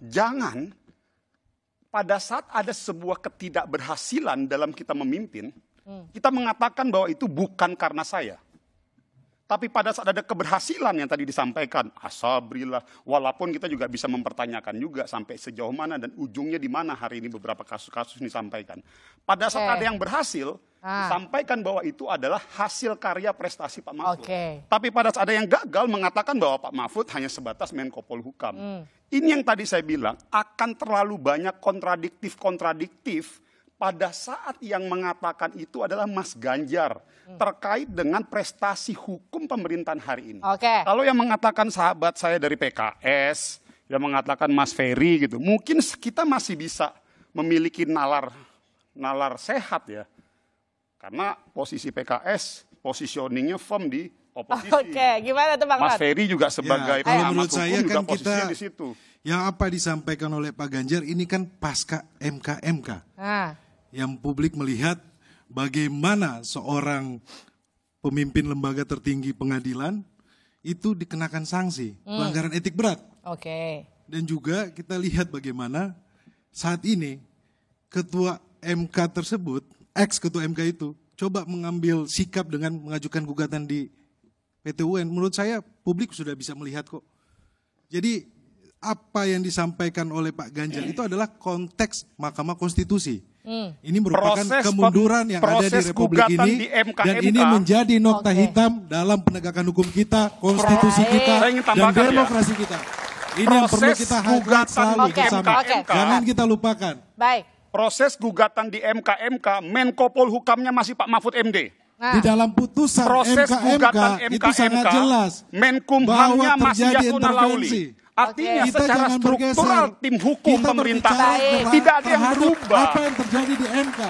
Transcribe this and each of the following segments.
Jangan pada saat ada sebuah ketidakberhasilan dalam kita memimpin, kita mengatakan bahwa itu bukan karena saya. Tapi pada saat ada keberhasilan yang tadi disampaikan, asabrilah, walaupun kita juga bisa mempertanyakan juga sampai sejauh mana dan ujungnya di mana hari ini beberapa kasus-kasus disampaikan. Pada saat ada yang berhasil, disampaikan bahwa itu adalah hasil karya prestasi Pak Mahfud. Tapi pada saat ada yang gagal mengatakan bahwa Pak Mahfud hanya sebatas Menko Polhukam. Ini yang tadi saya bilang akan terlalu banyak kontradiktif pada saat yang mengatakan itu adalah Mas Ganjar terkait dengan prestasi hukum pemerintahan hari ini. Kalau yang mengatakan sahabat saya dari PKS, yang mengatakan Mas Ferry gitu, mungkin kita masih bisa memiliki nalar sehat ya. Karena posisi PKS, positioningnya firm di oposisi. Gimana tuh Bang Mas Ferry juga sebagai kalau menurut saya juga kan kita di situ. Yang apa disampaikan oleh Pak Ganjar ini kan pasca MK. Yang publik melihat bagaimana seorang pemimpin lembaga tertinggi pengadilan itu dikenakan sanksi pelanggaran etik berat. Dan juga kita lihat bagaimana saat ini ketua MK tersebut, ex-ketua MK itu coba mengambil sikap dengan mengajukan gugatan di PT UN. Menurut saya publik sudah bisa melihat kok. Jadi apa yang disampaikan oleh Pak Ganjar itu adalah konteks Mahkamah Konstitusi. Ini merupakan kemunduran yang ada di Republik ini dan ini menjadi nokta hitam dalam penegakan hukum kita, konstitusi kita, dan demokrasi kita. Ini yang perlu kita highlight selalu bersama. Jangan kita lupakan. Proses gugatan di MK, Menko Polhukamnya masih Pak Mahfud MD. Di dalam putusan MK itu sangat jelas Menkumhamnya masih Yasona Lauli. Artinya secara struktural tim hukum pemerintah tidak ada yang berubah. Apa yang terjadi di MK?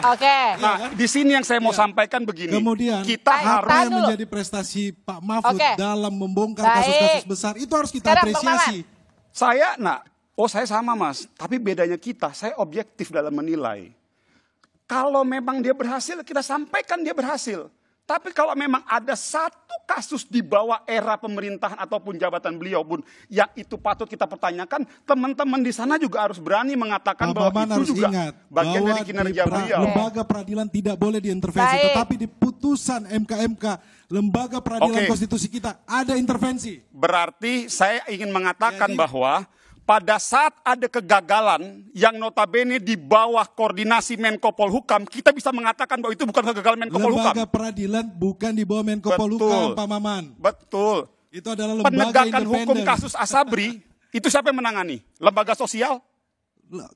Nah, di sini yang saya mau sampaikan begini. Kemudian kita harus yang menjadi prestasi Pak Mahfud dalam membongkar kasus-kasus besar itu harus kita apresiasi. Saya sama Mas, tapi bedanya kita, saya objektif dalam menilai. Kalau memang dia berhasil, kita sampaikan dia berhasil. Tapi kalau memang ada satu kasus di bawah era pemerintahan ataupun jabatan beliau pun yang itu patut kita pertanyakan, teman-teman di sana juga harus berani mengatakan bahwa itu juga bagian dari kinerja beliau. Lembaga peradilan tidak boleh diintervensi, tetapi di putusan MK, lembaga peradilan konstitusi kita ada intervensi. Berarti saya ingin mengatakan bahwa pada saat ada kegagalan yang notabene di bawah koordinasi Menko Polhukam, kita bisa mengatakan bahwa itu bukan kegagalan Menko Polhukam. Lembaga peradilan bukan di bawah Menko Polhukam, Pak Maman. Betul. Itu adalah lembaga penegakan independen. Hukum kasus Asabri, itu siapa yang menangani? Lembaga sosial?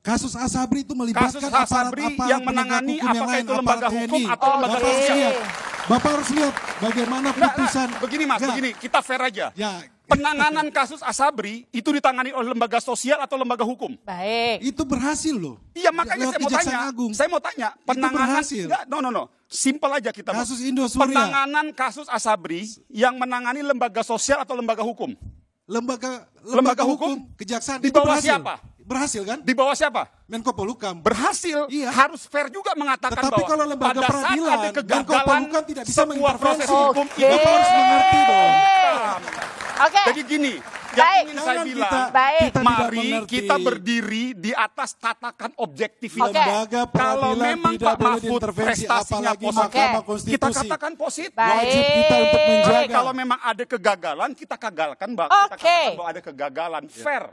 Kasus Asabri itu melibatkan kasus Asabri yang menangani apakah itu lembaga hukum atau lembaga sosial? Bapak harus lihat bagaimana putusan. Begini Mas, begini, kita fair aja. Penanganan kasus Asabri itu ditangani oleh lembaga sosial atau lembaga hukum? Itu berhasil loh. Iya, makanya saya mau tanya. Penanganan, simpel aja kita. Kasus Indosuria. Penanganan kasus Asabri yang menangani lembaga sosial atau lembaga hukum? Lembaga hukum, kejaksaan. Di bawah siapa? Berhasil kan? Di bawah siapa? Menko Polhukam. Berhasil. Iya. Harus fair juga mengatakan bahwa kalau lembaga pada peradilan, saat ada kegagalan tidak bisa sebuah proses hukum itu harus mengerti dong. Jadi gini, yang ingin saya bilang, mari kita berdiri di atas tatakan objektivitas. Kalau memang Pak Mahfud prestasinya positif, kita katakan positif. Wajib kita untuk menjaga. Kalau memang ada kegagalan, kita katakan bahwa ada kegagalan. Fair.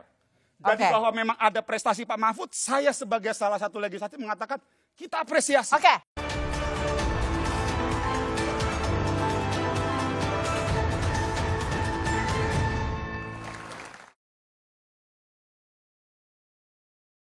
Jadi bahwa memang ada prestasi Pak Mahfud, saya sebagai salah satu legislatif mengatakan kita apresiasi.